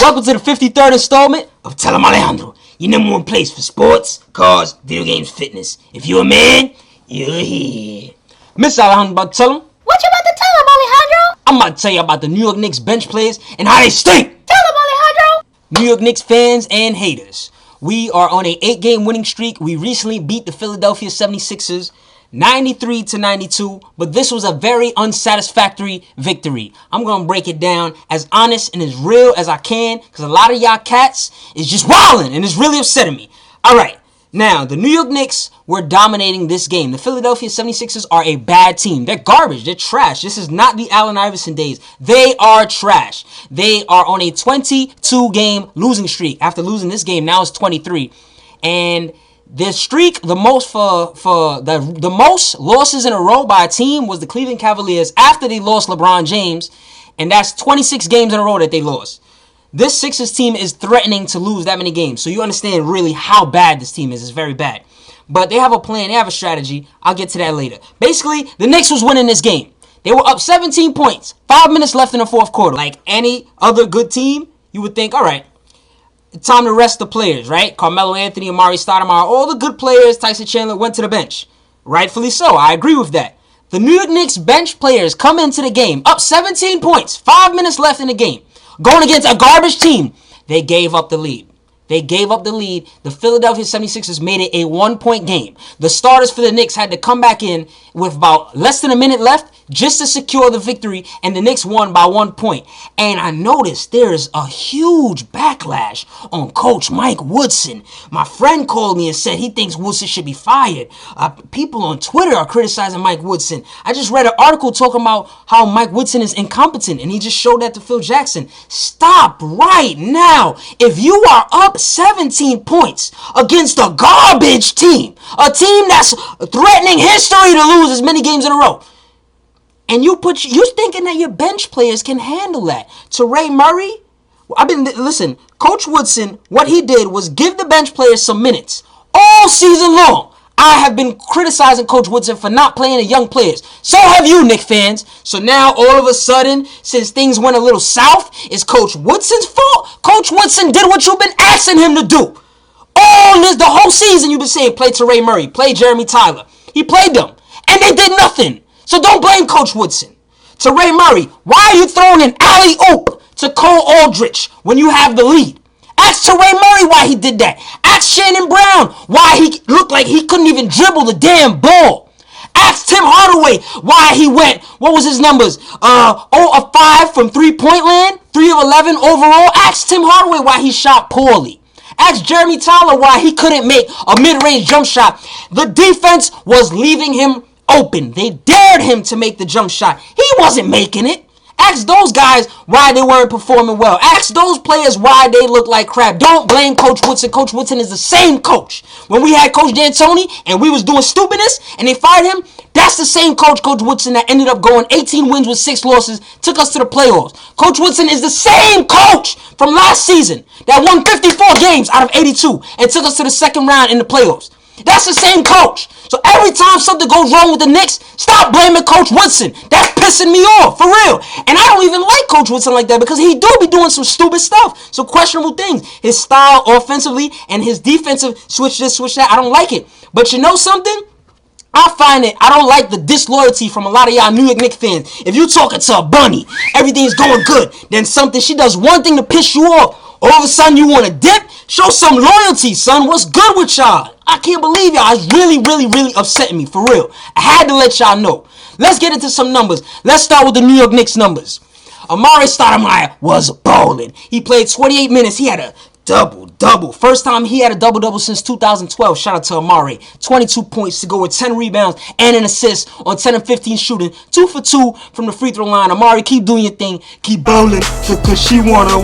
Welcome to the 53rd installment of Tell Em Alejandro, your number one place for sports, cars, video games, fitness. If you're a man, you're here. Miss Alejandro, about to tell him? What you about to tell him, Alejandro? I'm about to tell you about the New York Knicks bench players and how they stink. Tell him, Alejandro. New York Knicks fans and haters. We are on a 8-game winning streak. We recently beat the Philadelphia 76ers 93-92, but this was a very unsatisfactory victory. I'm going to break it down as honest and as real as I can because a lot of y'all cats is just wilding and it's really upsetting me. All right, now the New York Knicks were dominating this game. The Philadelphia 76ers are a bad team. They're garbage. They're trash. This is not the Allen Iverson days. They are trash. They are on a 22-game losing streak. After losing this game, now it's 23. And the streak, the most the most losses in a row by a team was the Cleveland Cavaliers after they lost LeBron James, and that's 26 games in a row that they lost. This Sixers team is threatening to lose that many games, so you understand really how bad this team is. It's very bad. But they have a plan, they have a strategy. I'll get to that later. Basically, the Knicks was winning this game. They were up 17 points, 5 minutes left in the fourth quarter. Like any other good team, you would think, all right, time to rest the players, right? Carmelo Anthony, Amar'e Stoudemire, all the good players, Tyson Chandler, went to the bench. Rightfully so. I agree with that. The New York Knicks bench players come into the game, up 17 points, 5 minutes left in the game, going against a garbage team. They gave up the lead. The Philadelphia 76ers made it a 1-point game. The starters for the Knicks had to come back in with about less than a minute left just to secure the victory, and the Knicks won by 1 point. And I noticed there's a huge backlash on Coach Mike Woodson. My friend called me and said he thinks Woodson should be fired. People on Twitter are criticizing Mike Woodson. I just read an article talking about how Mike Woodson is incompetent, and he just showed that to Phil Jackson. Stop right now. If you are up 17 points against a garbage team, a team that's threatening history to lose as many games in a row, and you're thinking that your bench players can handle that. Toure Murry, listen, Coach Woodson, what he did was give the bench players some minutes all season long. I have been criticizing Coach Woodson for not playing the young players. So have you, Knicks fans. So now, all of a sudden, since things went a little south, it's Coach Woodson's fault? Coach Woodson did what you've been asking him to do. The whole season you've been saying, play Toure Murry, play Jeremy Tyler. He played them, and they did nothing. So don't blame Coach Woodson. Toure Murry, why are you throwing an alley-oop to Cole Aldrich when you have the lead? Ask Toure Murry why he did that. Ask Shannon Brown why he looked like he couldn't even dribble the damn ball. Ask Tim Hardaway why he went, what was his numbers? 0 of 5 from three-point land, 3 of 11 overall. Ask Tim Hardaway why he shot poorly. Ask Jeremy Tyler why he couldn't make a mid-range jump shot. The defense was leaving him open. They dared him to make the jump shot. He wasn't making it. Ask those guys why they weren't performing well. Ask those players why they look like crap. Don't blame Coach Woodson. Coach Woodson is the same coach. When we had Coach D'Antoni and we was doing stupidness and they fired him, that's the same Coach Woodson that ended up going 18 wins with 6 losses, took us to the playoffs. Coach Woodson is the same coach from last season that won 54 games out of 82 and took us to the second round in the playoffs. That's the same coach. So every time something goes wrong with the Knicks, stop blaming Coach Woodson. That's pissing me off, for real. And I don't even like Coach Woodson like that because he do be doing some stupid stuff, some questionable things. His style offensively and his defensive switch this, switch that, I don't like it. But you know something? I don't like the disloyalty from a lot of y'all New York Knicks fans. If you talking to a bunny, everything's going good, then she does one thing to piss you off. All of a sudden you want to dip? Show some loyalty, son. What's good with y'all? I can't believe y'all. It's really, really, really upsetting me, for real. I had to let y'all know. Let's get into some numbers. Let's start with the New York Knicks numbers. Amar'e Stoudemire was balling. He played 28 minutes. He had a double-double. First time he had a double-double since 2012. Shout out to Amar'e. 22 points to go with 10 rebounds and an assist on 10 and 15 shooting. 2 for 2 from the free throw line. Amar'e, keep doing your thing. Keep bowling because she wanna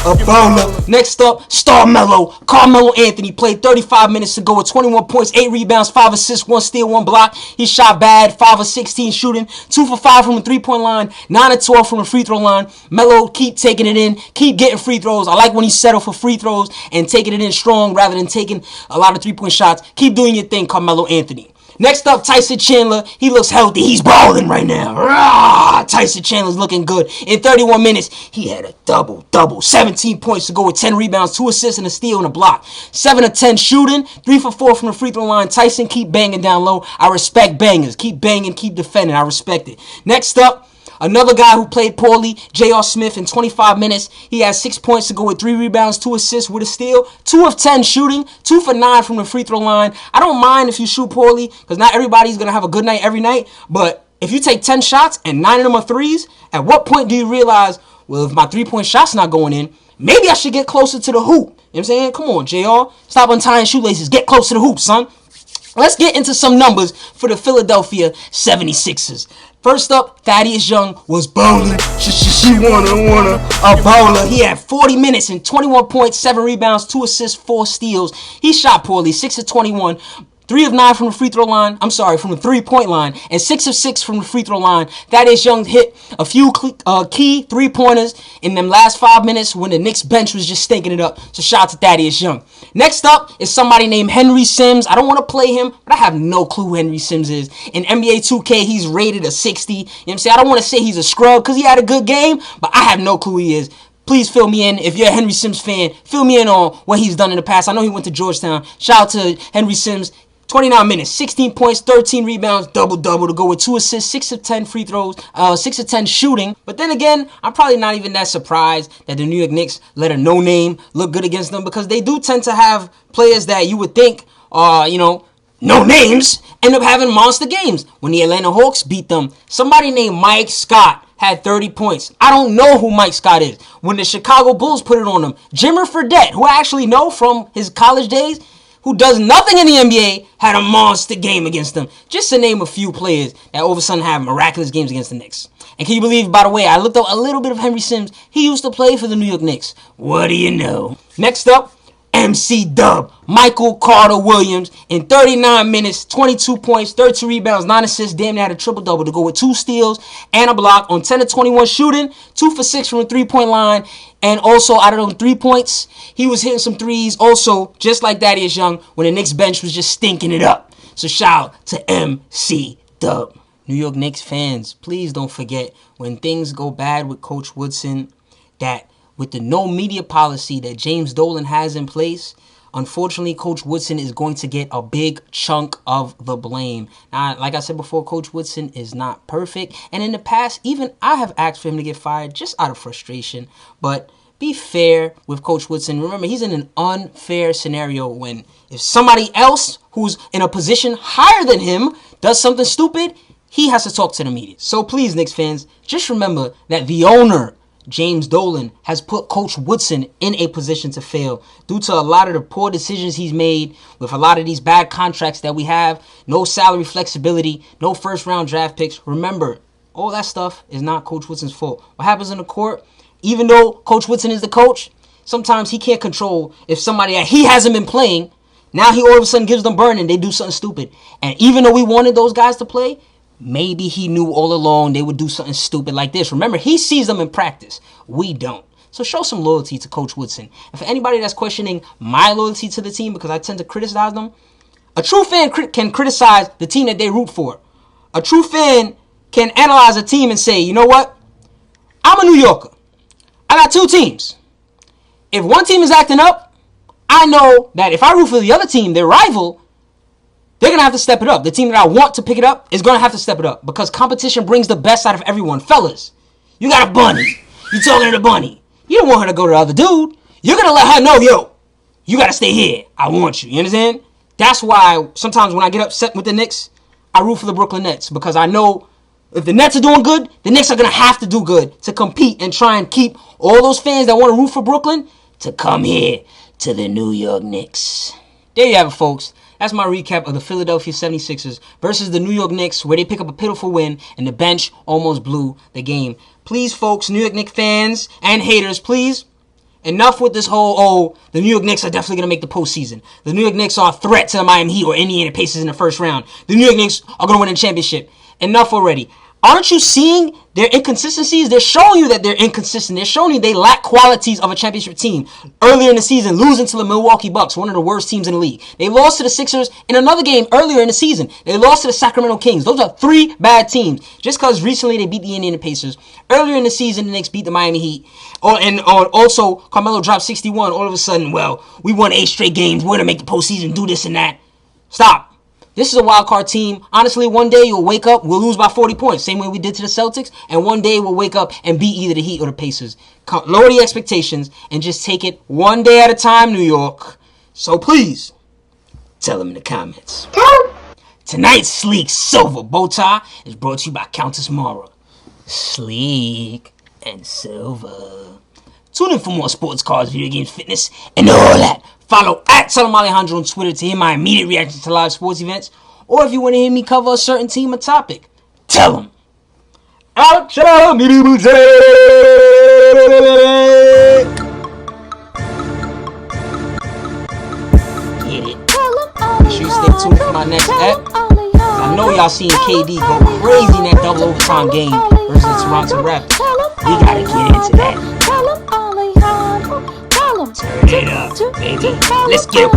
a bowler. Next up, StarMelo. Carmelo Anthony played 35 minutes to go with 21 points, 8 rebounds, 5 assists, 1 steal, 1 block. He shot bad. 5 of 16 shooting. 2 for 5 from the three-point line. 9 of 12 from the free throw line. Melo, keep taking it in. Keep getting free throws. I like when he settled for free throws and taking it in strong rather than taking a lot of three-point shots. Keep doing your thing, Carmelo Anthony. Next up, Tyson Chandler. He looks healthy. He's balling right now. Rah! Tyson Chandler's looking good. In 31 minutes, he had a double. 17 points to go with 10 rebounds, 2 assists, and a steal and a block. 7 of 10 shooting, 3 for 4 from the free throw line. Tyson, keep banging down low. I respect bangers. Keep banging, keep defending. I respect it. Next up, another guy who played poorly, J.R. Smith. In 25 minutes, he had 6 points to go with 3 rebounds, 2 assists with a steal, 2 of 10 shooting, 2 for 9 from the free throw line. I don't mind if you shoot poorly, because not everybody's going to have a good night every night, but if you take 10 shots and 9 of them are threes, at what point do you realize, well, if my 3-point shot's not going in, maybe I should get closer to the hoop? You know what I'm saying? Come on, JR. Stop untying shoelaces. Get close to the hoop, son. Let's get into some numbers for the Philadelphia 76ers. First up, Thaddeus Young was bowling. She wanna a bowler. He had 40 minutes and 21 points, 7 rebounds, 2 assists, 4 steals. He shot poorly, 6 of 21. 3 of 9 from the free throw line. I'm sorry, from the 3-point line. And 6 of 6 from the free throw line. Thaddeus Young hit a few key 3-pointers in them last 5 minutes when the Knicks bench was just stinking it up. So shout out to Thaddeus Young. Next up is somebody named Henry Sims. I don't want to play him, but I have no clue who Henry Sims is. In NBA 2K, he's rated a 60. You know what I'm saying? I don't want to say he's a scrub because he had a good game, but I have no clue who he is. Please fill me in. If you're a Henry Sims fan, fill me in on what he's done in the past. I know he went to Georgetown. Shout out to Henry Sims. 29 minutes, 16 points, 13 rebounds, double-double to go with 2 assists, 6 of 10 free throws, 6 of 10 shooting. But then again, I'm probably not even that surprised that the New York Knicks let a no-name look good against them because they do tend to have players that you would think are, no names, end up having monster games. When the Atlanta Hawks beat them, somebody named Mike Scott had 30 points. I don't know who Mike Scott is. When the Chicago Bulls put it on them, Jimmer Fredette, who I actually know from his college days, who does nothing in the NBA, had a monster game against them. Just to name a few players that all of a sudden have miraculous games against the Knicks. And can you believe, by the way, I looked up a little bit of Henry Sims. He used to play for the New York Knicks. What do you know? Next up, MC Dub, Michael Carter Williams. In 39 minutes, 22 points, 32 rebounds, 9 assists, damn near had a triple-double to go with 2 steals and a block on 10 of 21 shooting, 2 for 6 from the 3-point line. And also, out of those 3 points, he was hitting some threes also, just like Thaddeus Young, when the Knicks bench was just stinking it up. So shout out to MC Dub. New York Knicks fans, please don't forget, when things go bad with Coach Woodson, that with the no media policy that James Dolan has in place, unfortunately, Coach Woodson is going to get a big chunk of the blame. Now, like I said before, Coach Woodson is not perfect. And in the past, even I have asked for him to get fired just out of frustration. But be fair with Coach Woodson. Remember, he's in an unfair scenario when if somebody else who's in a position higher than him does something stupid, he has to talk to the media. So please, Knicks fans, just remember that the owner, James Dolan, has put Coach Woodson in a position to fail due to a lot of the poor decisions he's made with a lot of these bad contracts that we have, no salary flexibility, no first-round draft picks. Remember, all that stuff is not Coach Woodson's fault. What happens in the court, even though Coach Woodson is the coach, sometimes he can't control if somebody that he hasn't been playing, now he all of a sudden gives them burn and they do something stupid. And even though we wanted those guys to play, maybe he knew all along they would do something stupid like this. Remember, he sees them in practice. We don't. So show some loyalty to Coach Woodson. And for anybody that's questioning my loyalty to the team because I tend to criticize them, a true fan can criticize the team that they root for. A true fan can analyze a team and say, you know what? I'm a New Yorker. I got 2 teams. If one team is acting up, I know that if I root for the other team, their rival, they're going to have to step it up. The team that I want to pick it up is going to have to step it up because competition brings the best out of everyone. Fellas, you got a bunny. You talking to the bunny. You don't want her to go to the other dude. You're going to let her know, yo, you got to stay here. I want you. You understand? That's why sometimes when I get upset with the Knicks, I root for the Brooklyn Nets because I know if the Nets are doing good, the Knicks are going to have to do good to compete and try and keep all those fans that want to root for Brooklyn to come here to the New York Knicks. There you have it, folks. That's my recap of the Philadelphia 76ers versus the New York Knicks, where they pick up a pitiful win and the bench almost blew the game. Please, folks, New York Knicks fans and haters, please, enough with this whole, the New York Knicks are definitely going to make the postseason. The New York Knicks are a threat to the Miami Heat or Indiana Pacers in the first round. The New York Knicks are going to win a championship. Enough already. Aren't you seeing Their inconsistencies, they're showing you that they're inconsistent. They're showing you they lack qualities of a championship team. Earlier in the season, losing to the Milwaukee Bucks, one of the worst teams in the league. They lost to the Sixers in another game earlier in the season. They lost to the Sacramento Kings. Those are 3 bad teams. Just because recently they beat the Indiana Pacers. Earlier in the season, the Knicks beat the Miami Heat. Also, Carmelo dropped 61. All of a sudden, well, we won 8 straight games. We're going to make the postseason, do this and that. Stop. This is a wild card team. Honestly, one day you'll wake up, we'll lose by 40 points, same way we did to the Celtics, and one day we'll wake up and beat either the Heat or the Pacers. Lower the expectations and just take it one day at a time, New York. So please, tell them in the comments. Tonight's sleek silver bow tie is brought to you by Countess Mara. Sleek and silver. Tune in for more sports cards, video games, fitness, and all that. Follow at Em Alejandro on Twitter to hear my immediate reaction to live sports events. Or if you want to hear me cover a certain team or topic, tell them. Get it. Make sure you stay tuned for my next ep. I know y'all seen KD go crazy in that double overtime game versus the Toronto Raptors. We gotta get into that. Turn it up, baby. Let's get it.